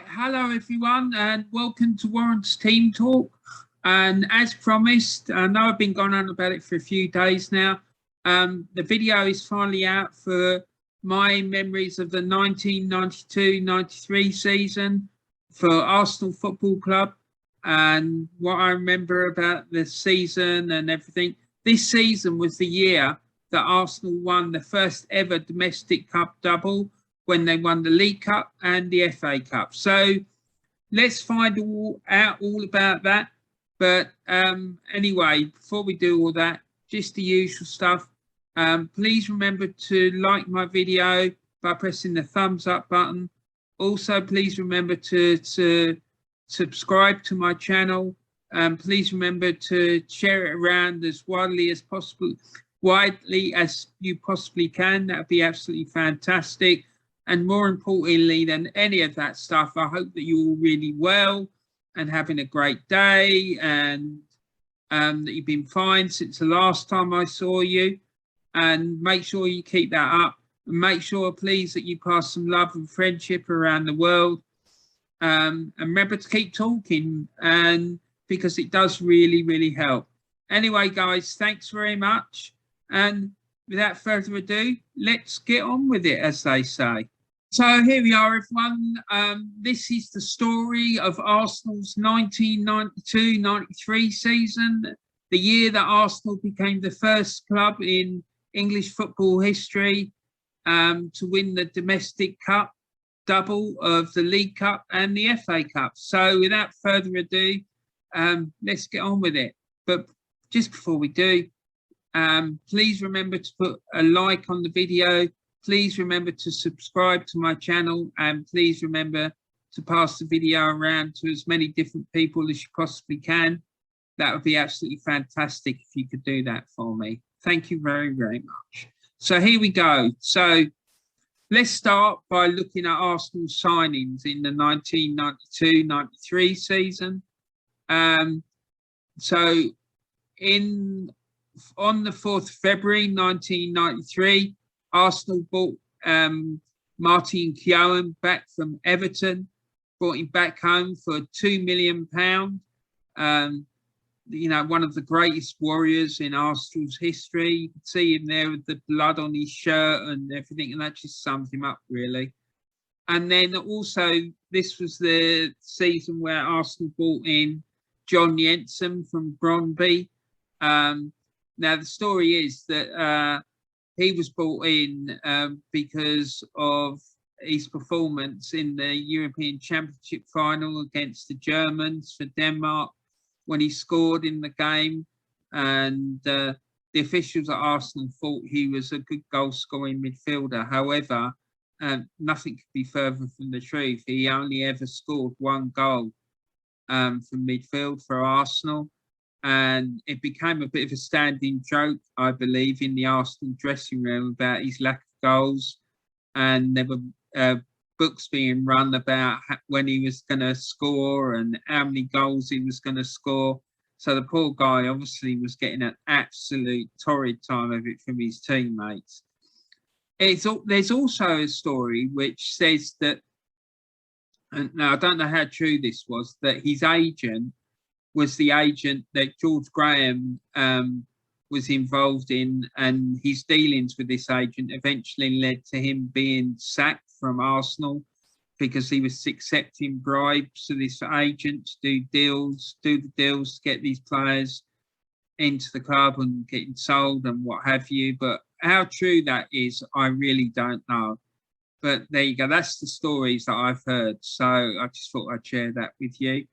Right, hello everyone, and welcome to Warren's Team Talk. And as promised, I know I've been going on about it for a few days now. The video is finally out for my memories of the 1992-93 season for Arsenal Football Club and what I remember about the season and everything. This season was the year that Arsenal won the first ever domestic cup double, when they won the League Cup and the FA Cup. So let's find out all about that. But anyway, before we do all that, just the usual stuff. Please remember to like my video by pressing the thumbs up button. Also, please remember to subscribe to my channel. Please remember to share it around as widely as you possibly can. That would be absolutely fantastic. And more importantly than any of that stuff, I hope that you're all really well and having a great day, and that you've been fine since the last time I saw you. And make sure you keep that up. And make sure, please, that you pass some love and friendship around the world. And remember to keep talking, and because it does really, really help. Anyway, guys, thanks very much. And without further ado, let's get on with it, as they say. So here we are, everyone. This is the story of Arsenal's 1992-93 season, the year that Arsenal became the first club in English football history to win the domestic cup double of the League Cup and the FA Cup. So without further ado, let's get on with it. But just before we do, please remember to put a like on the video. Please remember to subscribe to my channel, and please remember to pass the video around to as many different people as you possibly can. That would be absolutely fantastic if you could do that for me. Thank you very, very much. So here we go. So let's start by looking at Arsenal signings in the 1992-93 season. So on the 4th of February 1993, Arsenal bought Martin Keown back from Everton, brought him back home for £2 million. You know, one of the greatest warriors in Arsenal's history. You can see him there with the blood on his shirt and everything, and that just sums him up, really. And then also, this was the season where Arsenal brought in John Jensen from Brøndby. Now, the story is that he was brought in because of his performance in the European Championship final against the Germans for Denmark, when he scored in the game. And the officials at Arsenal thought he was a good goal-scoring midfielder. However, nothing could be further from the truth. He only ever scored one goal from midfield for Arsenal. And it became a bit of a standing joke, I believe, in the Arsenal dressing room about his lack of goals. And there were books being run about when he was going to score and how many goals he was going to score. So the poor guy obviously was getting an absolute torrid time of it from his teammates. There's also a story which says that, and now I don't know how true this was, that his agent was the agent that George Graham was involved in, and his dealings with this agent eventually led to him being sacked from Arsenal because he was accepting bribes to this agent to do the deals to get these players into the club and getting sold and what have you. But how true that is, I really don't know. But there you go. That's the stories that I've heard. So I just thought I'd share that with you.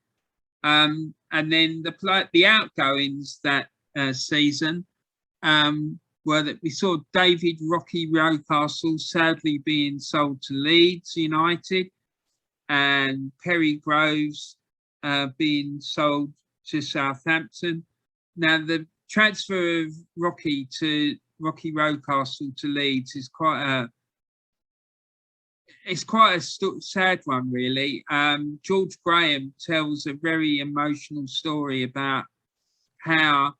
And then the outgoings that season were that we saw David Rocky Rocastle sadly being sold to Leeds United, and Perry Groves being sold to Southampton. Now, the transfer of Rocky Rocastle to Leeds is quite a sad one, really. George Graham tells a very emotional story about how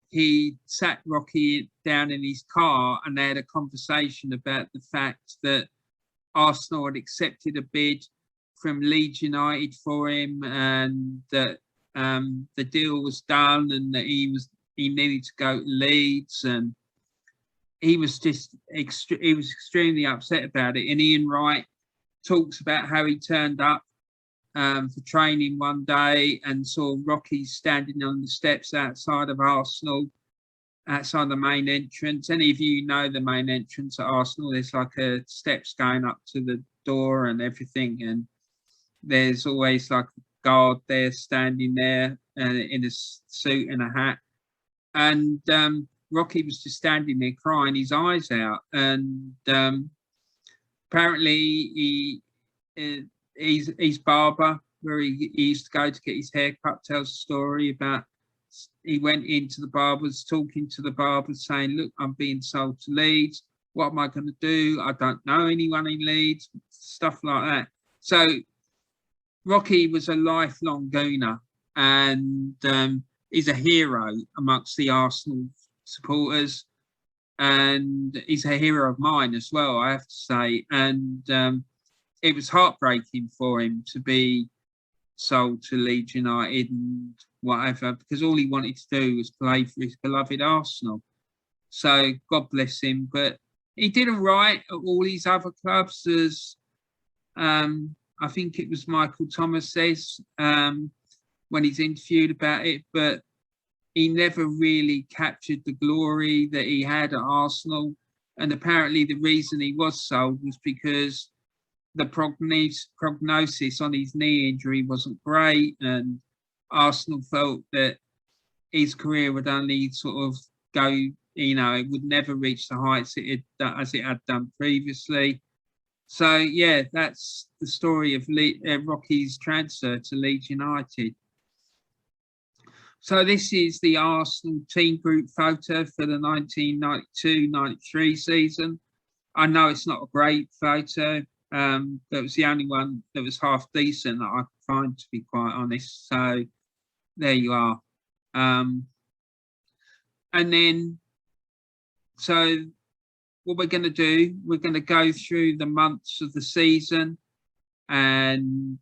he sat Rocky down in his car and they had a conversation about the fact that Arsenal had accepted a bid from Leeds United for him, and that the deal was done, and that he needed to go to Leeds, and he was just he was extremely upset about it. And Ian Wright talks about how he turned up for training one day and saw Rocky standing on the steps outside of Arsenal, outside the main entrance. Any of you know the main entrance at Arsenal, there's like a steps going up to the door and everything, and there's always like a guard there standing there in a suit and a hat. And Rocky was just standing there crying his eyes out. And apparently his barber, where he used to go to get his hair cut, tells a story about he went into the barbers, talking to the barbers, saying, look, I'm being sold to Leeds. What am I going to do? I don't know anyone in Leeds, stuff like that. So Rocky was a lifelong Gooner, and he's a hero amongst the Arsenal supporters, and he's a hero of mine as well, I have to say. And it was heartbreaking for him to be sold to Leeds United and whatever, because all he wanted to do was play for his beloved Arsenal. So God bless him. But he did all right at all these other clubs, as I think it was Michael Thomas says when he's interviewed about it, but he never really captured the glory that he had at Arsenal. And apparently the reason he was sold was because the prognosis on his knee injury wasn't great, and Arsenal felt that his career would only sort of go, it would never reach the heights as it had done previously. So yeah, that's the story of Rocky's transfer to Leeds United. So this is the Arsenal team group photo for the 1992-93 season. I know it's not a great photo. That was the only one that was half decent that I could find, to be quite honest. So there you are. And then, so what we're going to do, we're going to go through the months of the season, and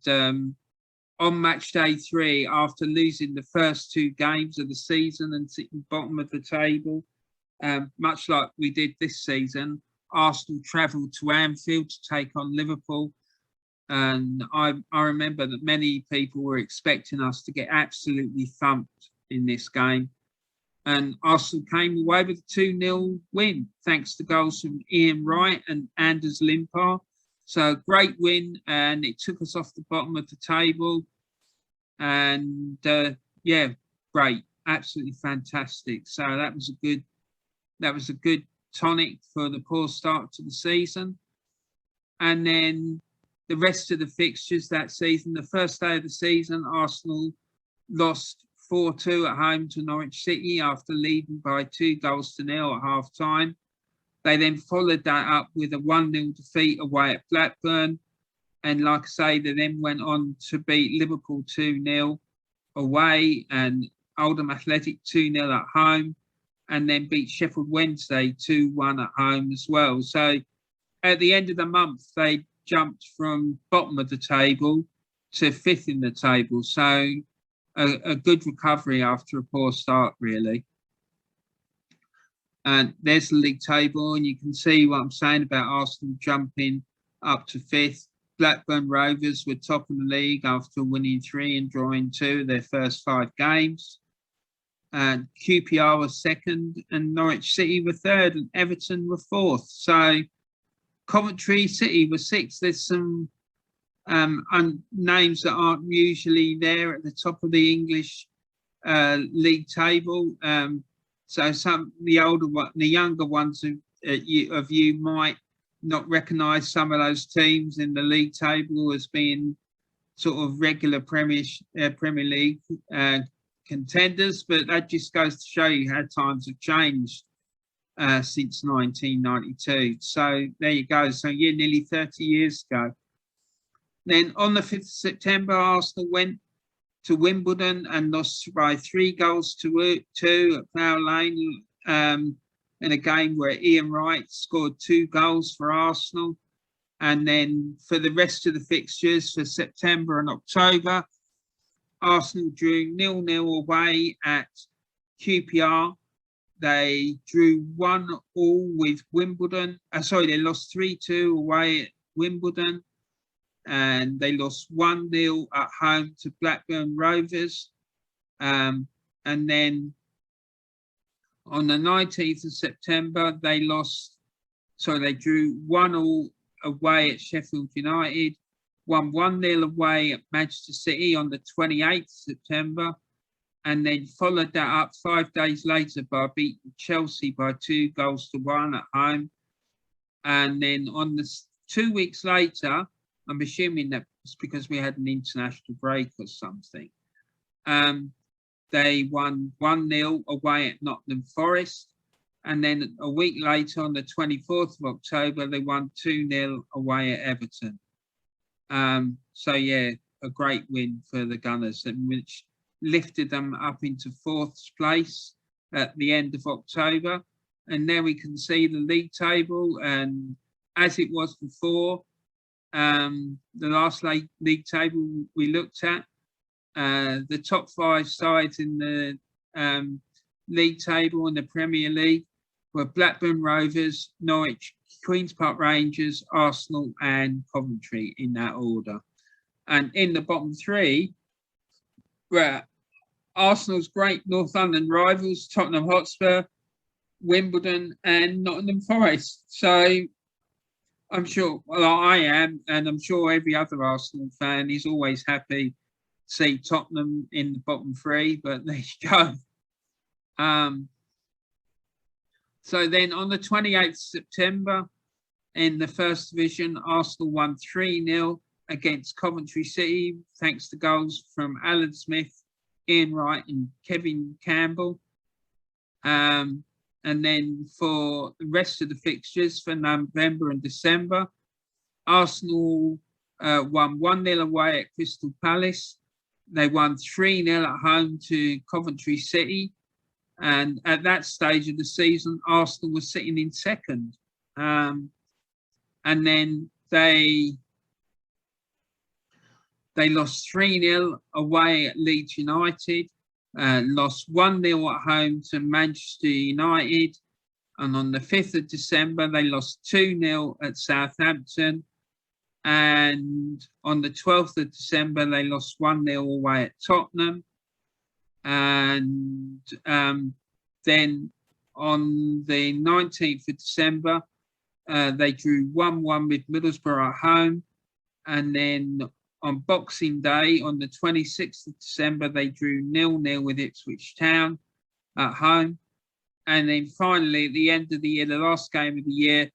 on match day 3, after losing the first 2 games of the season and sitting bottom of the table, much like we did this season, Arsenal travelled to Anfield to take on Liverpool. And I remember that many people were expecting us to get absolutely thumped in this game. And Arsenal came away with a 2-0 win, thanks to goals from Ian Wright and Anders Limpar. So great win, and it took us off the bottom of the table. And yeah, great, absolutely fantastic. So that was a good tonic for the poor start to the season. And then the rest of the fixtures that season, the first day of the season, Arsenal lost 4-2 at home to Norwich City after leading by 2-0 at half time. They then followed that up with a 1-0 defeat away at Blackburn. And like I say, they then went on to beat Liverpool 2-0 away and Oldham Athletic 2-0 at home, and then beat Sheffield Wednesday 2-1 at home as well. So at the end of the month, they jumped from bottom of the table to 5th in the table. So a good recovery after a poor start, really. And there's the league table, and you can see what I'm saying about Arsenal jumping up to 5th. Blackburn Rovers were top of the league after winning 3 and drawing 2 of their first 5 games. And QPR was 2nd, and Norwich City were 3rd, and Everton were 4th. So Coventry City were 6th. There's some names that aren't usually there at the top of the English league table. So some the younger ones of you might not recognise some of those teams in the league table as being sort of regular Premier League contenders, but that just goes to show you how times have changed since 1992. So there you go. So yeah, nearly 30 years ago. Then on the 5th of September, Arsenal went to Wimbledon and lost by 3-2 at Plough Lane in a game where Ian Wright scored 2 goals for Arsenal. And then for the rest of the fixtures for September and October, Arsenal drew 0-0 away at QPR. They drew 1-1 with Wimbledon. They lost 3-2 away at Wimbledon. And they lost 1-0 at home to Blackburn Rovers. And then on the 19th of September, they drew 1-1 away at Sheffield United, won 1-0 away at Manchester City on the 28th of September, and then followed that up 5 days later by beating Chelsea by 2-1 at home. And then on the 2 weeks later, I'm assuming that was because we had an international break or something, they won 1-0 away at Nottingham Forest. And then a week later, on the 24th of October, they won 2-0 away at Everton. So, yeah, a great win for the Gunners, which lifted them up into 4th place at the end of October. And there we can see the league table. And as it was before, the last league table we looked at, the top 5 sides in the league table in the Premier League were Blackburn Rovers, Norwich, Queen's Park Rangers, Arsenal and Coventry in that order. And in the bottom 3 were Arsenal's great North London rivals, Tottenham Hotspur, Wimbledon and Nottingham Forest. So I'm sure, well, I am, and I'm sure every other Arsenal fan is always happy to see Tottenham in the bottom 3, but there you go. So then on the 28th of September, in the First Division, Arsenal won 3-0 against Coventry City, thanks to goals from Alan Smith, Ian Wright and Kevin Campbell. And then for the rest of the fixtures for November and December, Arsenal won 1-0 away at Crystal Palace. They won 3-0 at home to Coventry City. And at that stage of the season, Arsenal was sitting in 2nd. And then they lost 3-0 away at Leeds United, lost 1-0 at home to Manchester United. And on the 5th of December, they lost 2-0 at Southampton. And on the 12th of December, they lost 1-0 away at Tottenham. And then on the 19th of December, they drew 1-1 with Middlesbrough at home. And then on Boxing Day, on the 26th of December, they drew 0-0 with Ipswich Town at home. And then finally, at the end of the year, the last game of the year,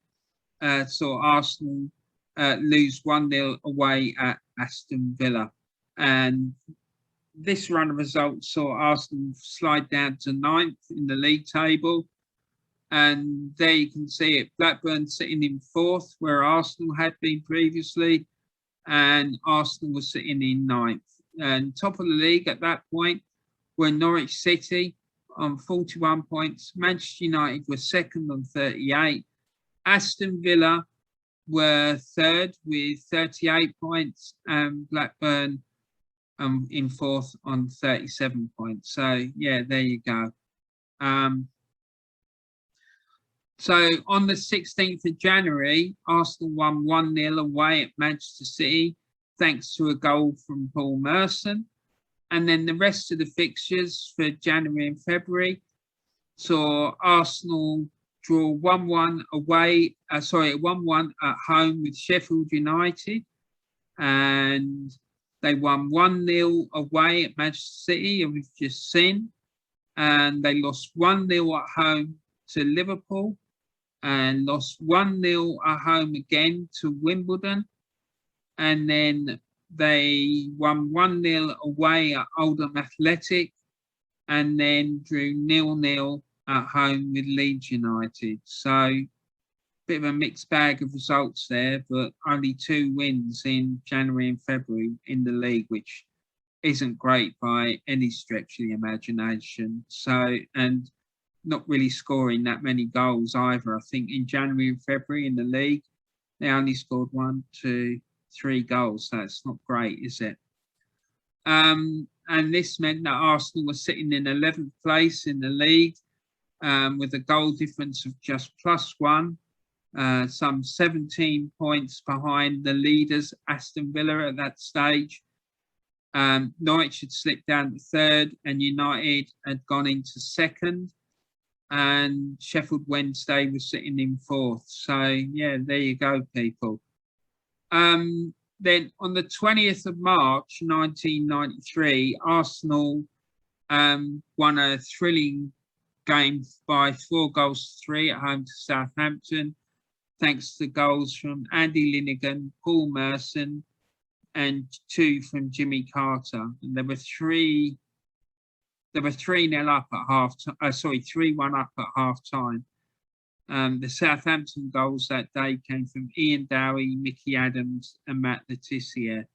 saw Arsenal lose 1-0 away at Aston Villa. And this run of results saw Arsenal slide down to 9th in the league table. And there you can see it, Blackburn sitting in 4th, where Arsenal had been previously, and Arsenal was sitting in 9th. And top of the league at that point were Norwich City on 41 points. Manchester United were 2nd on 38. Aston Villa were 3rd with 38 points, and Blackburn in 4th on 37 points. So, yeah, there you go. So on the 16th of January, Arsenal won 1-0 away at Manchester City, thanks to a goal from Paul Merson. And then the rest of the fixtures for January and February saw Arsenal draw 1-1 away, 1-1 at home with Sheffield United. And they won 1-0 away at Manchester City, and we've just seen. And they lost 1-0 at home to Liverpool, and lost 1-0 at home again to Wimbledon. And then they won 1-0 away at Oldham Athletic, and then drew 0-0 at home with Leeds United. So, bit of a mixed bag of results there, but only 2 wins in January and February in the league, which isn't great by any stretch of the imagination. So, and not really scoring that many goals either. I think in January and February in the league, They only scored 1, 2, 3 goals. So that's not great, is it? And this meant that Arsenal were sitting in 11th place in the league with a goal difference of just +1, some 17 points behind the leaders, Aston Villa, at that stage. Norwich had slipped down to 3rd and United had gone into 2nd. And Sheffield Wednesday was sitting in 4th. So, yeah, there you go, people. Then on the 20th of March, 1993, Arsenal won a thrilling game by 4-3 at home to Southampton, thanks to goals from Andy Linnigan, Paul Merson, and 2 from Jimmy Carter. And there were 3-0 up at half time. 3-1 up at half time. The Southampton goals that day came from Ian Dowie, Mickey Adams, and Matt Letizia.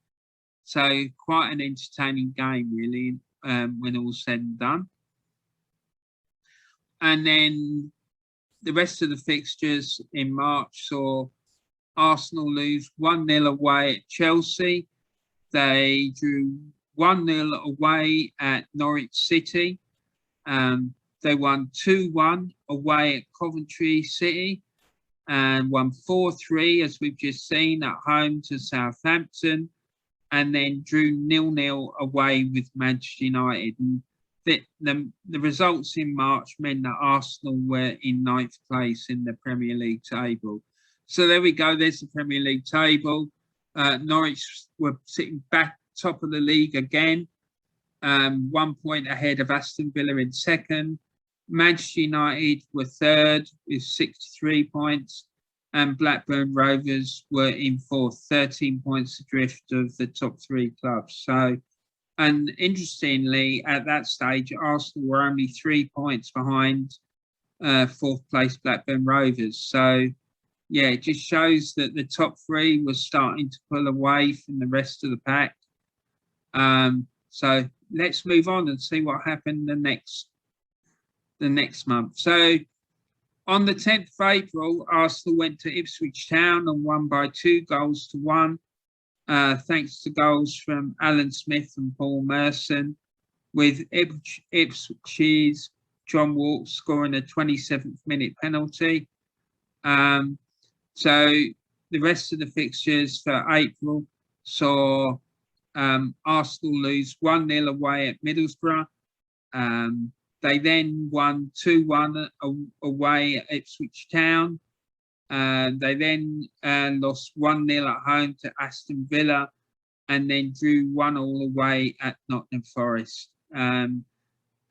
So quite an entertaining game, really, when all's said and done. And then the rest of the fixtures in March saw Arsenal lose 1-0 away at Chelsea. They drew 1-0 away at Norwich City. They won 2-1 away at Coventry City and won 4-3, as we've just seen, at home to Southampton, and then drew 0-0 away with Manchester United. And the results in March meant that Arsenal were in 9th place in the Premier League table. So there we go, there's the Premier League table. Norwich were sitting back top of the league again, 1 point ahead of Aston Villa in 2nd. Manchester United were 3rd with 63 points, and Blackburn Rovers were in 4th, 13 points adrift of the top 3 clubs. So, and interestingly, at that stage, Arsenal were only 3 points behind 4th place Blackburn Rovers. So, yeah, it just shows that the top 3 was starting to pull away from the rest of the pack. So let's move on and see what happened the next month. So on the 10th of April, Arsenal went to Ipswich Town and won by 2-1, thanks to goals from Alan Smith and Paul Merson, with Ipswich's John Walks scoring a 27th minute penalty. So the rest of the fixtures for April saw Arsenal lose 1-0 away at Middlesbrough. They then won 2-1 away at Ipswich Town. They then lost 1-0 at home to Aston Villa, and then drew 1-1 away at Nottingham Forest. And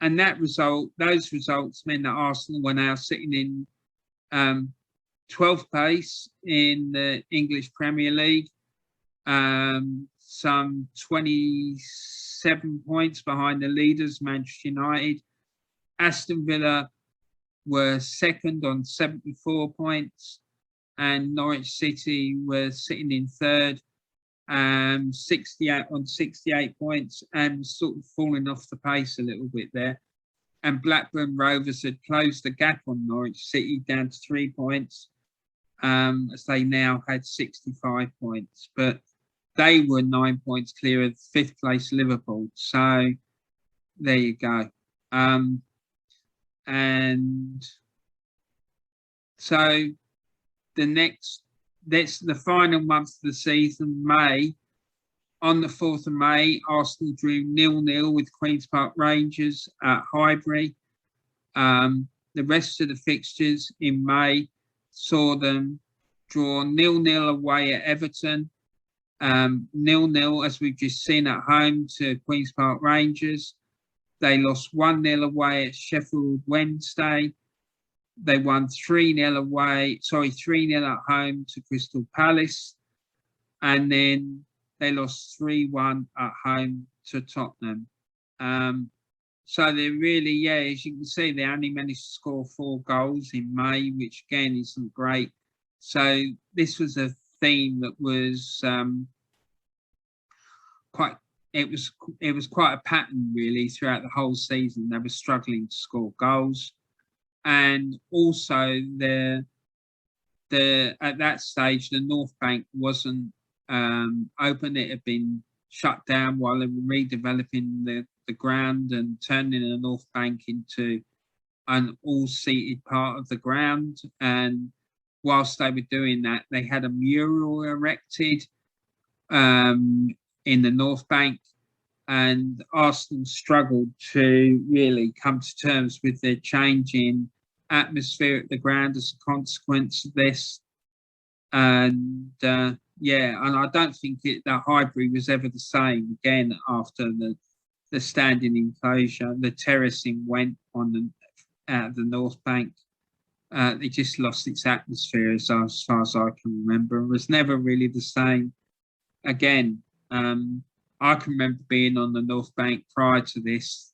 those results meant that Arsenal were now sitting in 12th place in the English Premier League, some 27 points behind the leaders, Manchester United. Aston Villa were 2nd on 74 points, and Norwich City were sitting in 3rd, 68 points, and sort of falling off the pace a little bit there. And Blackburn Rovers had closed the gap on Norwich City down to 3 points, as they now had 65 points. But they were 9 points clear of 5th place Liverpool. So there you go. And so that's the final month of the season, May. On the 4th of May, Arsenal drew 0-0 with Queen's Park Rangers at Highbury. The rest of the fixtures in May saw them draw 0-0 away at Everton, 0-0, as we've just seen, at home to Queen's Park Rangers. They lost 1-0 away at Sheffield Wednesday. They won 3-0 at home to Crystal Palace. And then they lost 3-1 at home to Tottenham. So they really, as you can see, they only managed to score 4 goals in May, which again isn't great. So this was a theme that was it was quite a pattern really throughout the whole season. They were struggling to score goals, and also at that stage the North Bank wasn't open. It had been shut down while they were redeveloping the ground and turning the North Bank into an all-seated part of the ground. And whilst they were doing that, they had a mural erected in the North Bank, and Arsenal struggled to really come to terms with the change in atmosphere at the ground as a consequence of this. And yeah, and I don't think the Highbury was ever the same again after the standing enclosure. The terracing went on out of the North Bank. It just lost its atmosphere as far as I can remember. It was never really the same again. I can remember being on the North Bank prior to this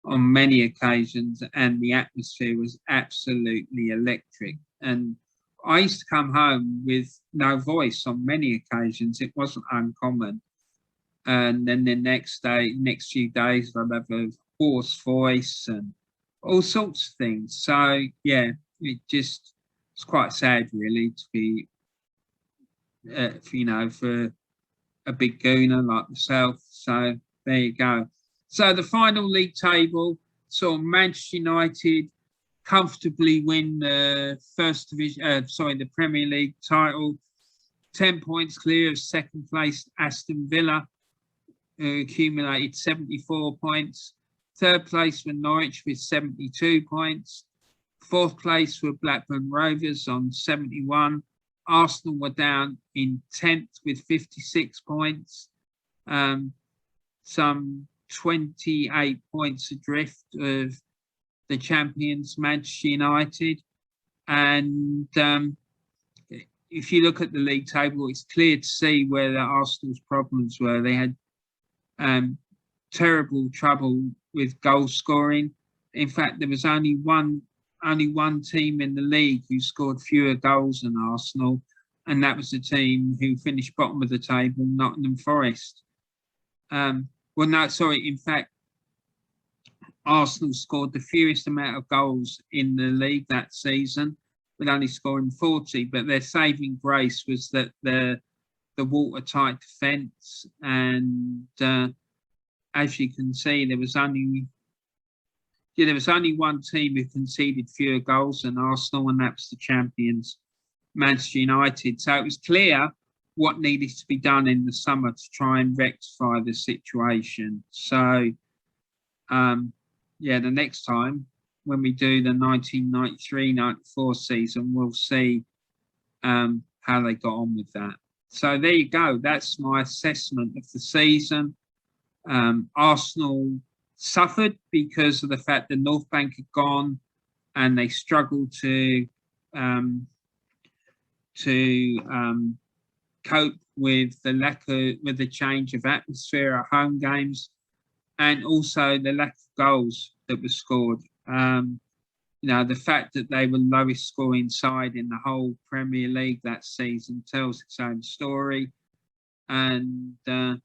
on many occasions, and the atmosphere was absolutely electric. And I used to come home with no voice on many occasions. It wasn't uncommon. And then the next few days, I'd have a hoarse voice and all sorts of things. So yeah, it's quite sad really to be, for a big gooner like myself. So there you go. So the final league table saw Manchester United comfortably win the the Premier League title, 10 points clear of second place Aston Villa, who accumulated 74 points. Third place were Norwich with 72 points. Fourth place were Blackburn Rovers on 71. Arsenal were down in 10th with 56 points. Some 28 points adrift of the champions Manchester United. And if you look at the league table, it's clear to see where the Arsenal's problems were. They had terrible trouble with goal scoring. In fact, there was only one team in the league who scored fewer goals than Arsenal, and that was the team who finished bottom of the table, Nottingham Forest. In fact, Arsenal scored the fewest amount of goals in the league that season, with only scoring 40. But their saving grace was that the watertight defence, and as you can see, there was only one team who conceded fewer goals than Arsenal, and that was the champions, Manchester United. So it was clear what needed to be done in the summer to try and rectify the situation. So, the next time when we do the 1993-94 season, we'll see how they got on with that. So there you go. That's my assessment of the season. Arsenal suffered because of the fact the North Bank had gone, and they struggled to cope with the change of atmosphere at home games, and also the lack of goals that were scored. The fact that they were lowest scoring side in the whole Premier League that season tells its own story. And they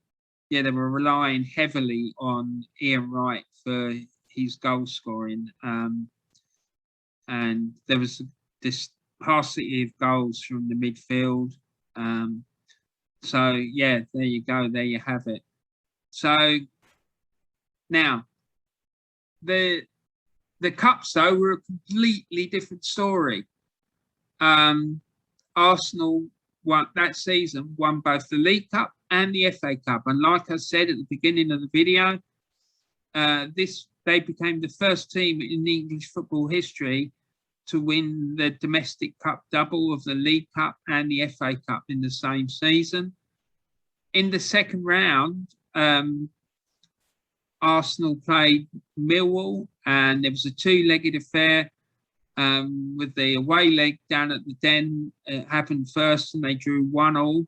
were relying heavily on Ian Wright for his goal scoring. And there was this paucity of goals from the midfield. There you go. There you have it. So now, the Cups, though, were a completely different story. Arsenal won both the League Cup and the FA Cup. And like I said at the beginning of the video, they became the first team in English football history to win the domestic cup double of the League Cup and the FA Cup in the same season. In the second round, Arsenal played Millwall, and there was a two-legged affair with the away leg down at the Den. It happened first, and they drew 1-1.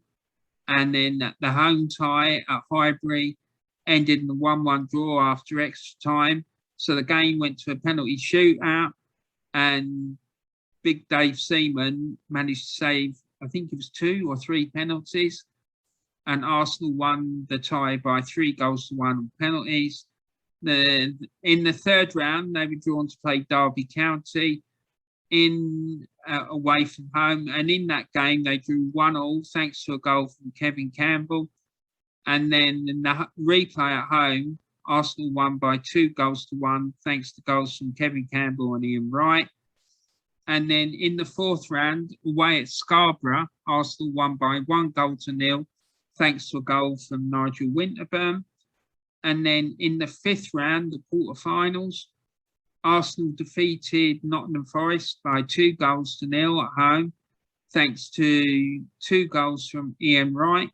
And then the home tie at Highbury ended in a 1-1 draw after extra time. So the game went to a penalty shootout, and Big Dave Seaman managed to save, I think it was 2 or 3 penalties, and Arsenal won the tie by 3-1 on penalties. In the third round, they were drawn to play Derby County, away from home, and in that game they drew 1-1 thanks to a goal from Kevin Campbell. And then in the replay at home, Arsenal won by 2-1 thanks to goals from Kevin Campbell and Ian Wright. And then in the fourth round, away at Scarborough, Arsenal won by 1-0 thanks to a goal from Nigel Winterburn. And then in the fifth round, the quarterfinals, Arsenal defeated Nottingham Forest by 2-0 at home, thanks to 2 goals from Ian Wright.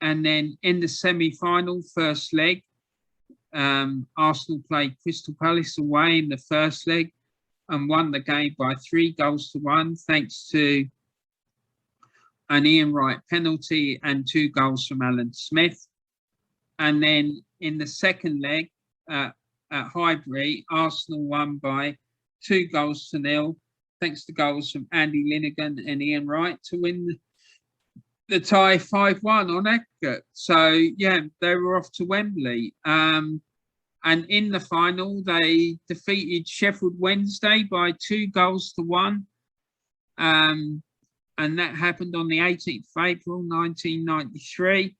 And then in the semi-final, first leg, Arsenal played Crystal Palace away in the first leg and won the game by 3-1, thanks to an Ian Wright penalty and 2 goals from Alan Smith. And then in the second leg at Highbury, Arsenal won by 2-0, thanks to goals from Andy Linnigan and Ian Wright to win the tie 5-1 on aggregate. So, yeah, they were off to Wembley. And in the final, they defeated Sheffield Wednesday by 2-1. And that happened on the 18th of April, 1993,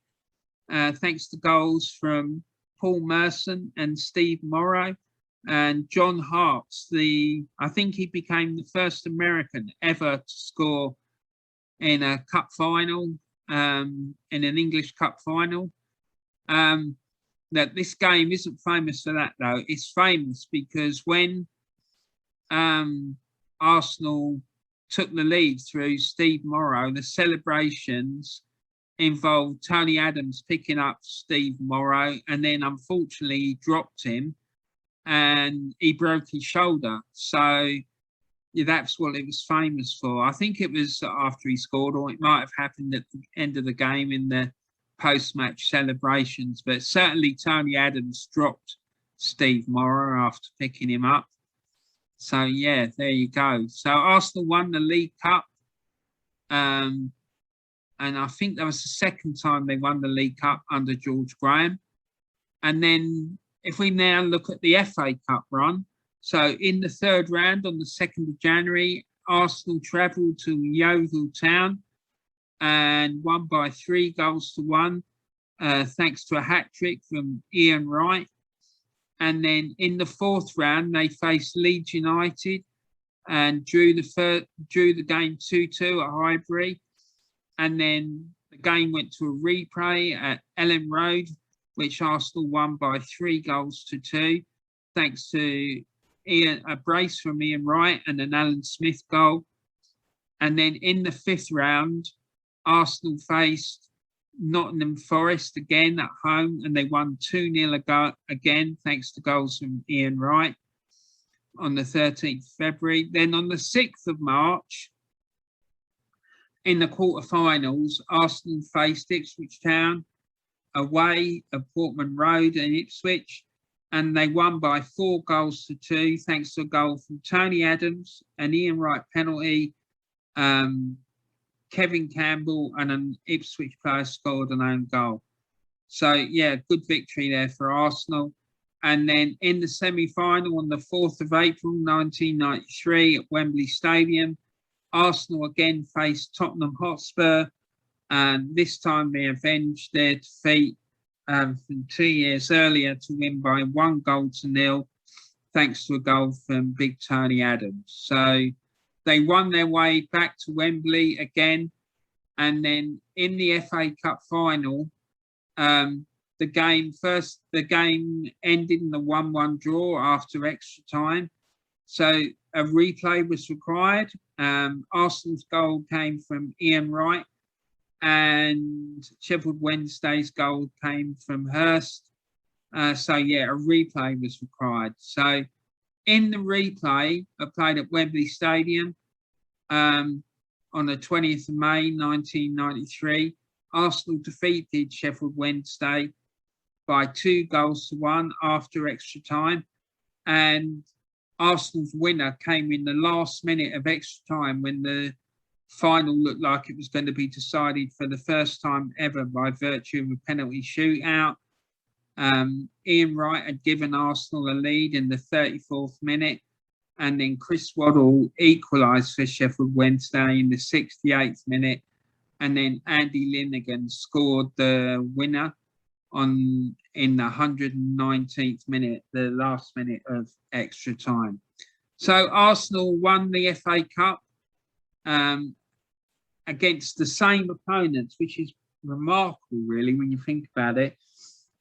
thanks to goals from Paul Merson and Steve Morrow. And John Harps, I think he became the first American ever to score in a cup final, in an English cup final. That this game isn't famous for that, though. It's famous because when Arsenal took the lead through Steve Morrow, the celebrations involved Tony Adams picking up Steve Morrow, and then unfortunately he dropped him and he broke his shoulder. So yeah, that's what it was famous for. I think it was after he scored, or it might have happened at the end of the game in the post-match celebrations, but certainly Tony Adams dropped Steve Morrow after picking him up. So yeah, there you go. So Arsenal won the League Cup, and I think that was the second time they won the League Cup under George Graham. And then if we now look at the FA Cup run, so in the third round on the 2nd of January, Arsenal travelled to Yeovil Town and won by 3-1, thanks to a hat-trick from Ian Wright. And then in the fourth round, they faced Leeds United and drew the game 2-2 at Highbury. And then the game went to a replay at Ellen Road, which Arsenal won by 3-2, thanks to a brace from Ian Wright and an Alan Smith goal. And then in the fifth round, Arsenal faced Nottingham Forest again at home, and they won 2-0 again, thanks to goals from Ian Wright on the 13th of February. Then on the 6th of March, in the quarterfinals, Arsenal faced Ipswich Town away at Portman Road in Ipswich, and they won by 4-2, thanks to a goal from Tony Adams, an Ian Wright penalty, Kevin Campbell and an Ipswich player scored an own goal. So, yeah, good victory there for Arsenal. And then in the semi-final on the 4th of April, 1993 at Wembley Stadium, Arsenal again faced Tottenham Hotspur, and this time they avenged their defeat from 2 years earlier to win by 1-0, thanks to a goal from Big Tony Adams. So they won their way back to Wembley again. And then in the FA Cup final, the game ended in a 1-1 draw after extra time. So a replay was required. Arsenal's goal came from Ian Wright, and Sheffield Wednesday's goal came from Hurst. So yeah, a replay was required. So in the replay, played at Wembley Stadium on the 20th of May, 1993, Arsenal defeated Sheffield Wednesday by 2-1 after extra time. And Arsenal's winner came in the last minute of extra time when the final looked like it was going to be decided for the first time ever by virtue of a penalty shootout. Ian Wright had given Arsenal a lead in the 34th minute, and then Chris Waddle equalised for Sheffield Wednesday in the 68th minute, and then Andy Linnigan scored the winner in the 119th minute, the last minute of extra time. So Arsenal won the FA Cup against the same opponents, which is remarkable, really, when you think about it.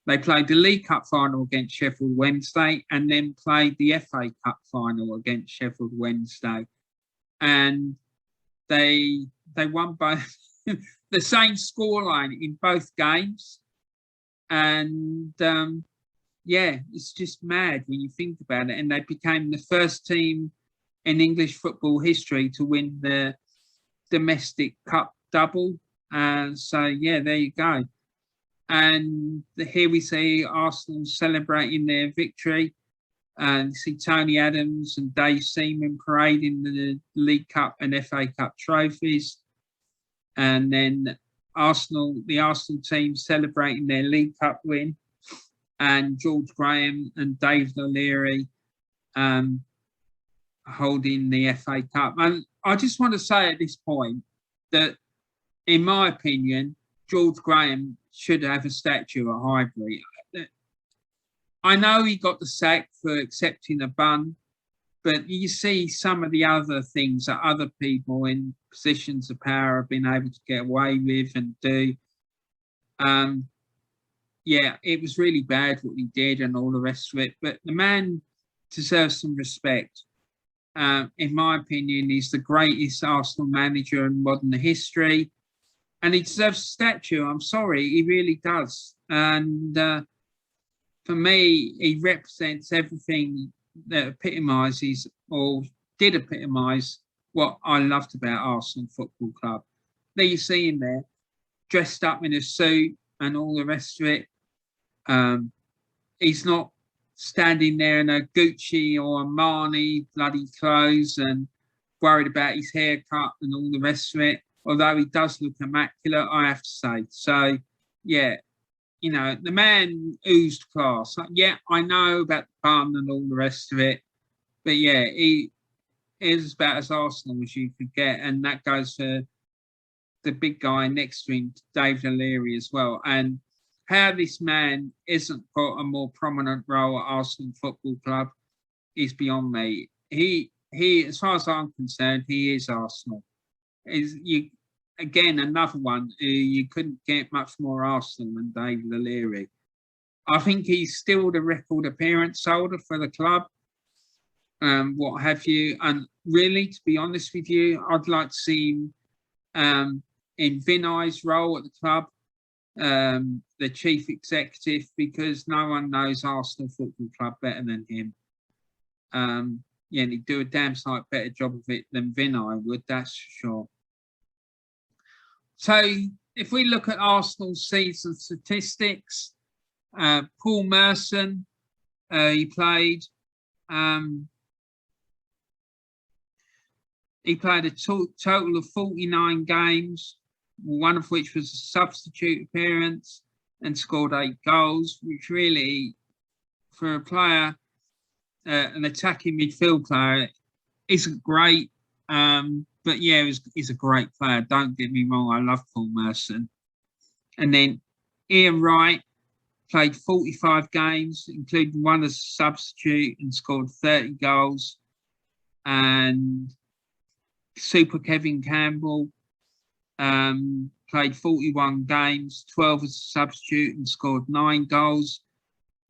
They played the League Cup final against Sheffield Wednesday and then played the FA Cup final against Sheffield Wednesday. And they won by the same scoreline in both games. And yeah, it's just mad when you think about it. And they became the first team in English football history to win the domestic cup double. So yeah, there you go. And here we see Arsenal celebrating their victory. And you see Tony Adams and Dave Seaman parading the League Cup and FA Cup trophies. And then the Arsenal team celebrating their League Cup win. And George Graham and David O'Leary holding the FA Cup. And I just want to say at this point that, in my opinion, George Graham should have a statue at Highbury. I know he got the sack for accepting a bun, but you see some of the other things that other people in positions of power have been able to get away with and do. Yeah, it was really bad what he did and all the rest of it, but the man deserves some respect. In my opinion, he's the greatest Arsenal manager in modern history, and he deserves a statue. I'm sorry, he really does. And for me, he represents everything that epitomises or did epitomise what I loved about Arsenal Football Club. There you see him there, dressed up in a suit and all the rest of it. He's not standing there in a Gucci or Armani bloody clothes and worried about his haircut and all the rest of it, although he does look immaculate, I have to say. So, yeah, you know, the man oozed class. Yeah, I know about the bun and all the rest of it, but yeah, he is about as Arsenal as you could get, and that goes for the big guy next to him, David O'Leary, as well. And how this man isn't got a more prominent role at Arsenal Football Club is beyond me. He, as far as I'm concerned, he is Arsenal. Again, another one who you couldn't get much more Arsenal than David O'Leary. I think he's still the record appearance holder for the club, what have you. And really, to be honest with you, I'd like to see him in Vinay's role at the club, the chief executive, because no one knows Arsenal Football Club better than him. Yeah, and he'd do a damn sight better job of it than Vinay would, that's for sure. So if we look at Arsenal's season statistics, Paul Merson, he played a total of 49 games, one of which was a substitute appearance, and scored 8 goals, which really, for a player, an attacking midfield player, isn't great. But yeah, he's a great player. Don't get me wrong, I love Paul Merson. And then Ian Wright played 45 games, including one as a substitute, and scored 30 goals. And Super Kevin Campbell played 41 games, 12 as a substitute, and scored 9 goals.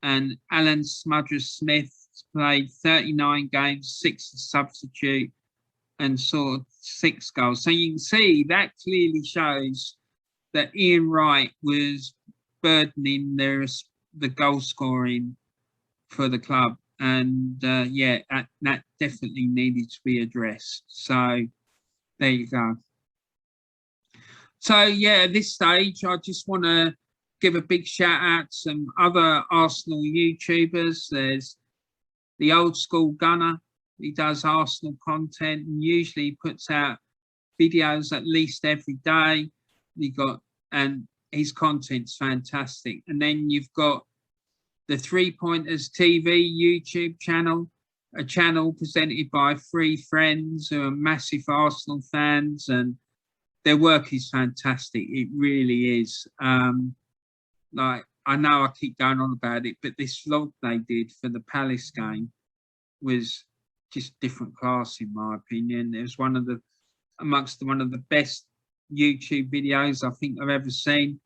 And Alan Smudger-Smith played 39 games, 6 as a substitute, and scored 6 goals. So you can see that clearly shows that Ian Wright was burdening the goal scoring for the club. And yeah, that definitely needed to be addressed. So there you go. So yeah, at this stage, I just want to give a big shout out to some other Arsenal YouTubers. There's the Old School Gunner. He does Arsenal content and usually puts out videos at least every day. And his content's fantastic. And then you've got the 3 Pointers TV YouTube channel. a channel presented by three friends who are massive Arsenal fans, and their work is fantastic. It really is. Like, I know I keep going on about it, but this vlog they did for the Palace game was just different class, in my opinion. It was one of the best YouTube videos I think I've ever seen.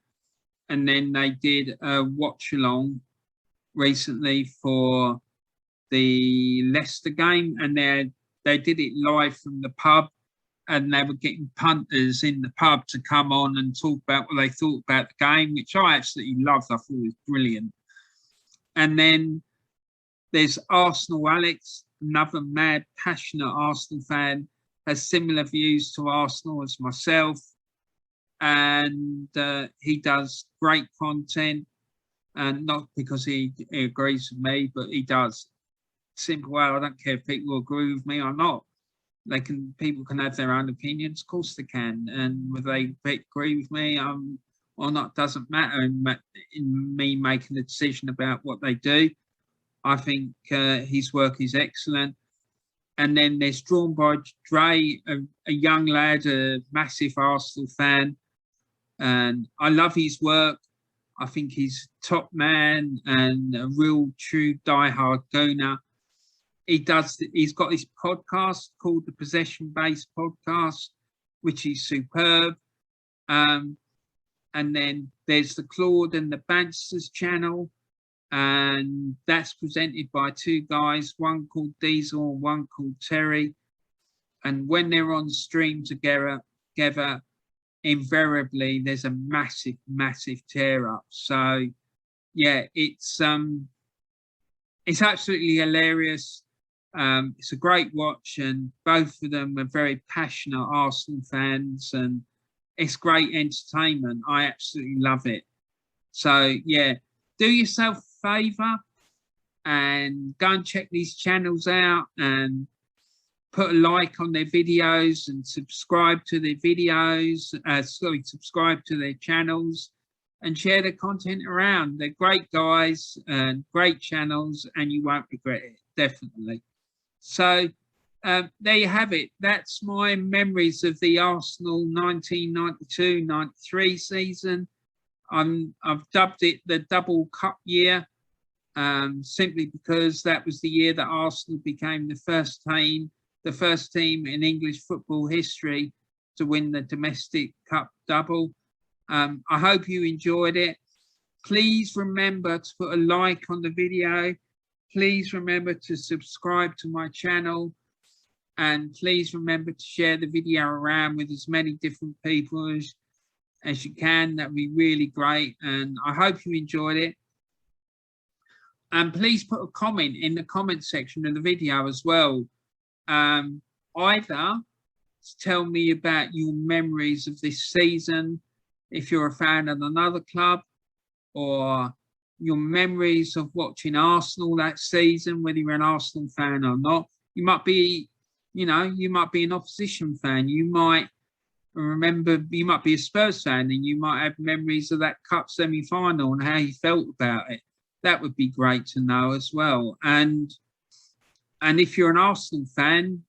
And then they did a watch along recently for the Leicester game, and they did it live from the pub, and they were getting punters in the pub to come on and talk about what they thought about the game, which I absolutely loved. I thought it was brilliant. And then there's Arsenal Alex, another mad, passionate Arsenal fan, has similar views to Arsenal as myself. And he does great content, and not because he agrees with me, but he does. Simple way, I don't care if people agree with me or not. People can have their own opinions, of course they can, and whether they agree with me or not doesn't matter in me making a decision about what they do. I think his work is excellent. And then there's DrawnByDre, a young lad, a massive Arsenal fan, and I love his work. I think he's top man and a real true diehard Gooner. He's got this podcast called the Possession Based Podcast, which is superb. And then there's the Claude and the Bansta's channel, and that's presented by two guys, one called Diesel and one called Terrace. And when they're on stream together, invariably there's a massive tear up. So yeah, it's absolutely hilarious. It's a great watch, and both of them are very passionate Arsenal fans, and it's great entertainment. I absolutely love it. So yeah, do yourself a favour and go and check these channels out, and put a like on their videos, and subscribe to their videos, subscribe to their channels, and share their content around. They're great guys and great channels, and you won't regret it, definitely. So there you have it. That's my memories of the Arsenal 1992-93 season. I've dubbed it the double cup year, simply because that was the year that Arsenal became the first team in English football history to win the domestic cup double. I hope you enjoyed it. Please remember to put a like on the video. Please remember to subscribe to my channel, and please remember to share the video around with as many different people as you can. That would be really great, and I hope you enjoyed it. And please put a comment in the comment section of the video as well. Either tell me about your memories of this season, if you're a fan of another club, or your memories of watching Arsenal that season, whether you're an Arsenal fan or not. You might be an opposition fan. You might be a Spurs fan, and you might have memories of that cup semi-final and how you felt about it. That would be great to know as well. And if you're an Arsenal fan,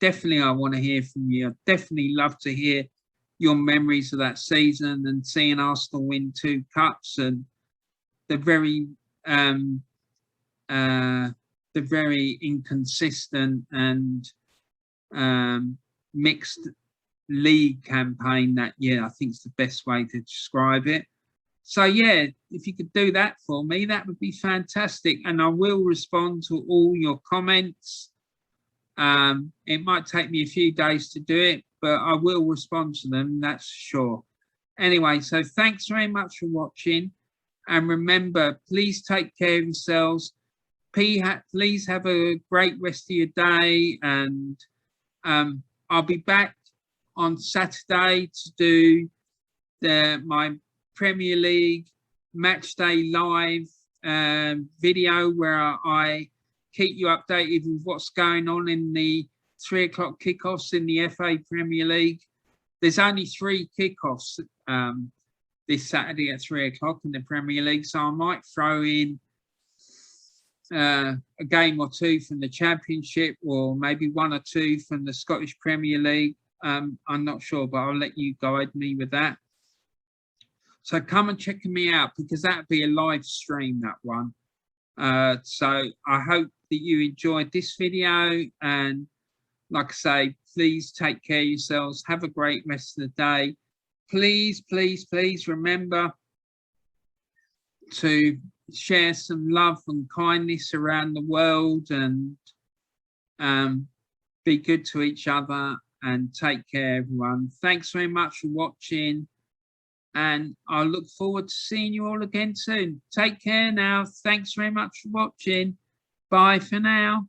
definitely I want to hear from you. I'd definitely love to hear your memories of that season and seeing Arsenal win 2 cups, and the very inconsistent and mixed league campaign that year. I think it's the best way to describe it. So yeah, if you could do that for me, that would be fantastic, and I will respond to all your comments. It might take me a few days to do it, but I will respond to them, that's sure. Anyway, so thanks very much for watching. And remember, please take care of yourselves. Please have a great rest of your day. And I'll be back on Saturday to do my Premier League Match Day Live video, where I keep you updated with what's going on in the 3 o'clock kickoffs in the FA Premier League. There's only 3 kickoffs this Saturday at 3 o'clock in the Premier League, so I might throw in a game or two from the Championship, or maybe one or two from the Scottish Premier League. I'm not sure, but I'll let you guide me with that. So come and check me out, because that'll be a live stream, that one. So I hope that you enjoyed this video, and like I say, please take care of yourselves. Have a great rest of the day. Please, please, please remember to share some love and kindness around the world, and be good to each other, and take care, everyone. Thanks very much for watching, and I look forward to seeing you all again soon. Take care now. Thanks very much for watching. Bye for now.